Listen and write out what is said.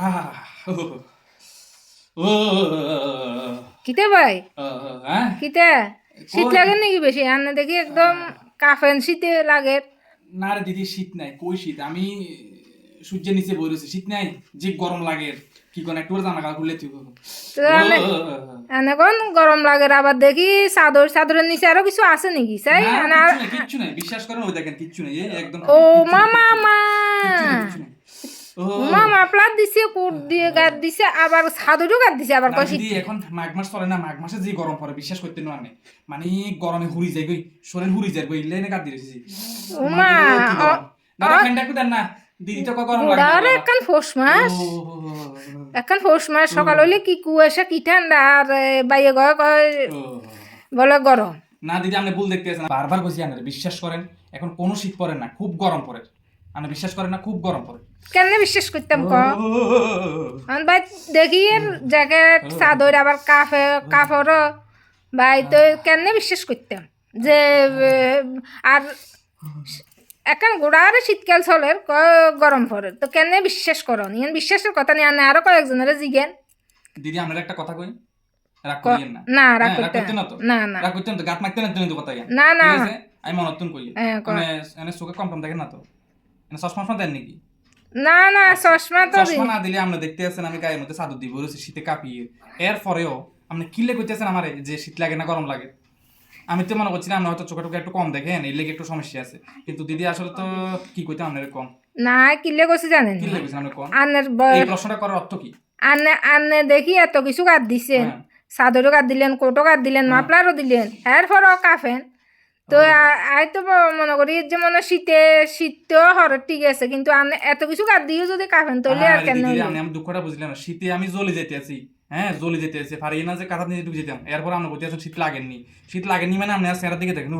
ঠান্ডা। ও কিতে ভাই হ্যাঁ কিতে শীত লাগে নাকি বেশি? আনে দেখি একদম কাফেন শীতে লাগে। না রে দিদি, শীত নাই, কই শীত? আমি সূর্যের নিচে বই রয়েছি, শীত নাই, যে গরম লাগে। কি কোন একটু জামা কাপড় খুললে তুই তো আনে কোন গরম লাগে, আবার দেখি চাদরের নিচে আরো কিছু আছে নাকি চাই? না আনে কিচ্ছু নাই, কিচ্ছু নাই, বিশ্বাস করেন, ওই দেখেন কিচ্ছু নাই, এই একদম ও কিচ্ছু নাই, মামা মা কিচ্ছু নাই, কিচ্ছু নাই। ও মামা প্লাট দিছে, কোট দিয়ে গাদ দিছে, আবার চাদরও গাদ দিছে, আবার না কয় শীত দিদি, নাই। এখন মাঘ মাস চলে না, মাঘ মাসে যে গরম পড়ে বিশ্বাস করতে না মানে গরমে হুড়ি যায় গই, শরীর হুড়ি যায় গই, ইলে কাট দিয়েছি। ওমা কি গরম! দাদা ফ্যানটা একটু দেন না, দিদি তো গরম লাগে না গোড়ারে বাবা। একখান ফোস মাস, ও একখান ফোস মাস সকাল হইলে কি কুয়াশা কি ঠান্ডা, আর বাইরে গয় কয় ও বলে গরম। না দিদি, আপনি ভুল দেখতে আছেন, বারবার বলছি আপনারা বিশ্বাস করেন, এখন কোনো শীত পড়ে না, খুব গরম পড়ে। আপনি বিশ্বাস করেন না, খুব গরম পড়ে। কেন বিশ্বাস করতাম ক? ও আমি ভাই দেখি এর জ্যাকেট চাদর আবার কাপড়, ভাই তো কেন বিশ্বাস করতাম যে আর এখন গোড়ারে শীতকাল চলে গরম পড়ে, তো কেন বিশ্বাস করন? ইয়ান বিশ্বাসের কথা নিয়ে আনে আরো কয়েকজনের জিজ্ঞেন। দিদি, আমরা একটা কথা কই, রাগ করিয়েন না। না রাগ হ্যাঁ, রাগ করতে করতে না তো, না না রাগ করতে না তো, গাত মারতে না তো কথা ইয়ান। না না ঠিক আছে, আমি মনতুন কই। হ্যাঁ, মানে এনে চোখে কম টম দেখেন না তো? এনে চশমা ফশমা দেন নাকি? না না আচ্ছা, চশমা তো চশমা না দিলে আমরা দেখতে আছেন আমি গায়ের মধ্যে চাদর দিব রয়েছে শীতে কাঁপিয়ে, এর পরেও আপনি কিলে কইতেছেন আমারে যে শীত লাগে না গরম লাগে। আমি তো মনে করছি না আপনি হয়তো চোখে টোকে একটু কম দেখেন, এর লেগে একটু সমস্যা আছে, কিন্তু দিদি আসলে তো কি কইতে আপনার কম, না কিলে কইছে জানেন? কিলে কইছেন আপনি কম। আনের এই প্রশ্নটা করার অর্থ কি? আনে আনে দেখি এত কিছু কাট দিছেন, হ্যাঁ। চাদরও কাট দিলেন, কোটও কাট দিলেন, মাফলারও দিলেন, এরপরও কাফেন। তো আই তো মনে করি যে মনে শীত তো হরে ঠিক আছে, কিন্তু আনে এত কিছু কাট দিও যদি কাফেন তাহলে আর আরে কেন দিদি, হইলো? আমি আমি দুঃখটা বুঝলাম না, শীতে আমি জ্বলে যেতে আছি। হ্যাঁ, জ্বলে যেতে আছি, পারি না যে কাঁথা নিয়ে ঢুকে যেতাম, এরপর আমরা বলতে আছেন শীত লাগেননি, শীত লাগেননি মানে আপনি আর চেহারার দিকে দেখেন।